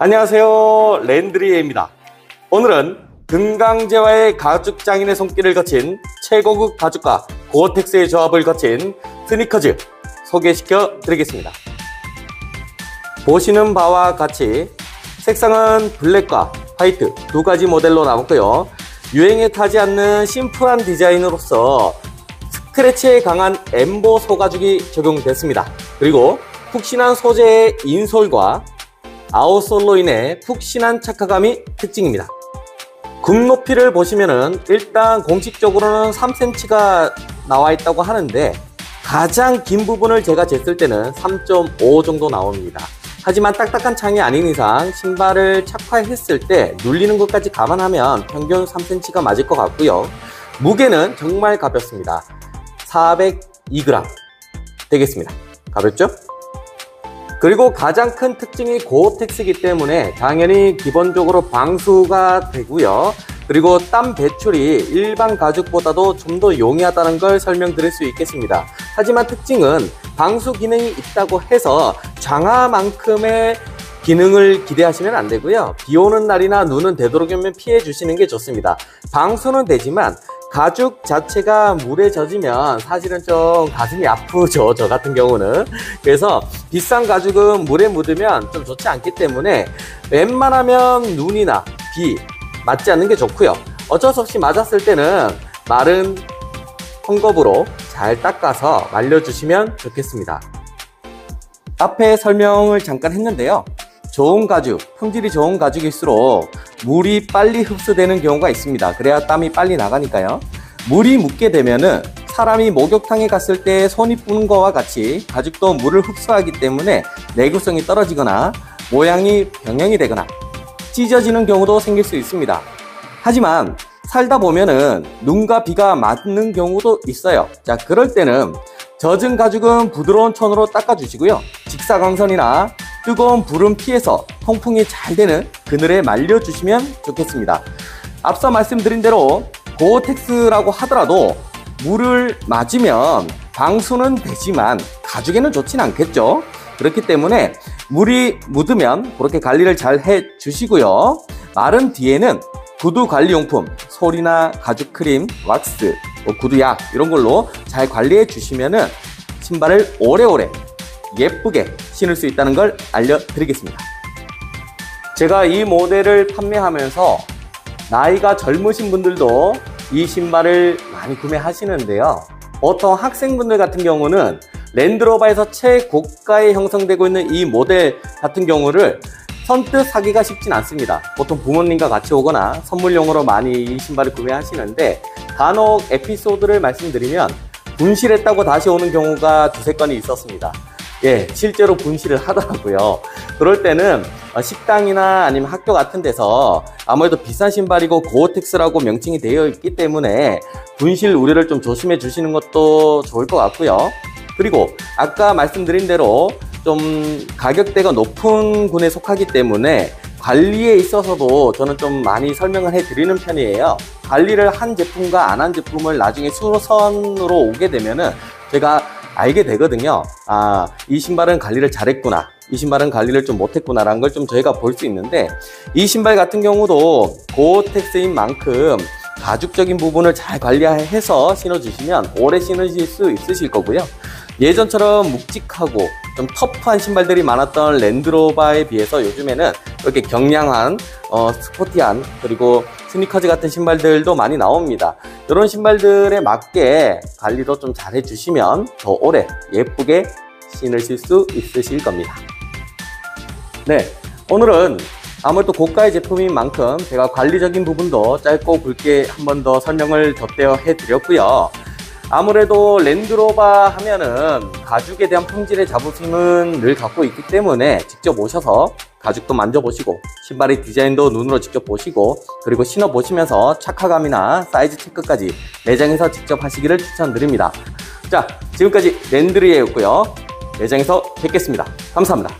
안녕하세요, 랜드리에입니다. 오늘은 금강재와의 가죽 장인의 손길을 거친 최고급 가죽과 고어텍스의 조합을 거친 스니커즈 소개시켜 드리겠습니다. 보시는 바와 같이 색상은 블랙과 화이트 두 가지 모델로 나왔고요. 유행에 타지 않는 심플한 디자인으로서 스크래치에 강한 엠보 소가죽이 적용됐습니다. 그리고 푹신한 소재의 인솔과 아웃솔로 인해 푹신한 착화감이 특징입니다. 굽 높이를 보시면은 일단 공식적으로는 3cm가 나와 있다고 하는데 가장 긴 부분을 제가 쟀을 때는 3.5 정도 나옵니다. 하지만 딱딱한 창이 아닌 이상 신발을 착화했을 때 눌리는 것까지 감안하면 평균 3cm가 맞을 것 같고요. 무게는 정말 가볍습니다. 402g 되겠습니다. 가볍죠? 그리고 가장 큰 특징이 고어텍스이기 때문에 당연히 기본적으로 방수가 되고요. 그리고 땀 배출이 일반 가죽보다도 좀 더 용이하다는 걸 설명드릴 수 있겠습니다. 하지만 특징은 방수 기능이 있다고 해서 장화만큼의 기능을 기대하시면 안 되고요. 비 오는 날이나 눈은 되도록이면 피해 주시는 게 좋습니다. 방수는 되지만 가죽 자체가 물에 젖으면 사실은 좀 가슴이 아프죠, 저 같은 경우는. 그래서 비싼 가죽은 물에 묻으면 좀 좋지 않기 때문에 웬만하면 눈이나 비 맞지 않는 게 좋고요. 어쩔 수 없이 맞았을 때는 마른 헝겊으로 잘 닦아서 말려주시면 좋겠습니다. 앞에 설명을 잠깐 했는데요. 좋은 가죽, 품질이 좋은 가죽일수록 물이 빨리 흡수되는 경우가 있습니다. 그래야 땀이 빨리 나가니까요. 물이 묻게 되면은 사람이 목욕탕에 갔을 때 손이 뿌는 것과 같이 가죽도 물을 흡수하기 때문에 내구성이 떨어지거나 모양이 변형이 되거나 찢어지는 경우도 생길 수 있습니다. 하지만 살다 보면은 눈과 비가 맞는 경우도 있어요. 자, 그럴 때는 젖은 가죽은 부드러운 천으로 닦아주시고요. 직사광선이나 뜨거운 불은 피해서 통풍이 잘 되는 그늘에 말려주시면 좋겠습니다. 앞서 말씀드린 대로 고어텍스라고 하더라도 물을 맞으면 방수는 되지만 가죽에는 좋진 않겠죠. 그렇기 때문에 물이 묻으면 그렇게 관리를 잘 해주시고요. 마른 뒤에는 구두 관리용품, 솔이나 가죽 크림, 왁스, 구두약 이런 걸로 잘 관리해 주시면은 신발을 오래오래 예쁘게 신을 수 있다는 걸 알려드리겠습니다. 제가 이 모델을 판매하면서 나이가 젊으신 분들도 이 신발을 많이 구매하시는데요. 보통 학생분들 같은 경우는 랜드로버에서 최고가에 형성되고 있는 이 모델 같은 경우를 선뜻 사기가 쉽진 않습니다. 보통 부모님과 같이 오거나 선물용으로 많이 이 신발을 구매하시는데 간혹 에피소드를 말씀드리면 분실했다고 다시 오는 경우가 두세 건이 있었습니다. 예, 실제로 분실을 하더라고요. 그럴 때는 식당이나 아니면 학교 같은 데서 아무래도 비싼 신발이고 고어텍스라고 명칭이 되어 있기 때문에 분실 우려를 좀 조심해 주시는 것도 좋을 것 같고요. 그리고 아까 말씀드린 대로 좀 가격대가 높은 군에 속하기 때문에 관리에 있어서도 저는 좀 많이 설명을 해드리는 편이에요. 관리를 한 제품과 안 한 제품을 나중에 수선으로 오게 되면은 제가 알게 되거든요. 아, 이 신발은 관리를 잘했구나, 이 신발은 관리를 좀 못했구나 라는 걸 좀 저희가 볼 수 있는데, 이 신발 같은 경우도 고어텍스인 만큼 가죽적인 부분을 잘 관리해서 신어주시면 오래 신으실 수 있으실 거고요. 예전처럼 묵직하고 좀 터프한 신발들이 많았던 랜드로버에 비해서 요즘에는 이렇게 경량한 스포티한 그리고 스니커즈 같은 신발들도 많이 나옵니다. 이런 신발들에 맞게 관리도 좀 잘 해주시면 더 오래 예쁘게 신으실 수 있으실 겁니다. 네, 오늘은 아무래도 고가의 제품인 만큼 제가 관리적인 부분도 짧고 굵게 한 번 더 설명을 덧대어 해드렸고요. 아무래도 랜드로버 하면은 가죽에 대한 품질의 자부심은 늘 갖고 있기 때문에 직접 오셔서 가죽도 만져보시고 신발의 디자인도 눈으로 직접 보시고 그리고 신어보시면서 착화감이나 사이즈 체크까지 매장에서 직접 하시기를 추천드립니다. 자, 지금까지 랜드리에였고요. 매장에서 뵙겠습니다. 감사합니다.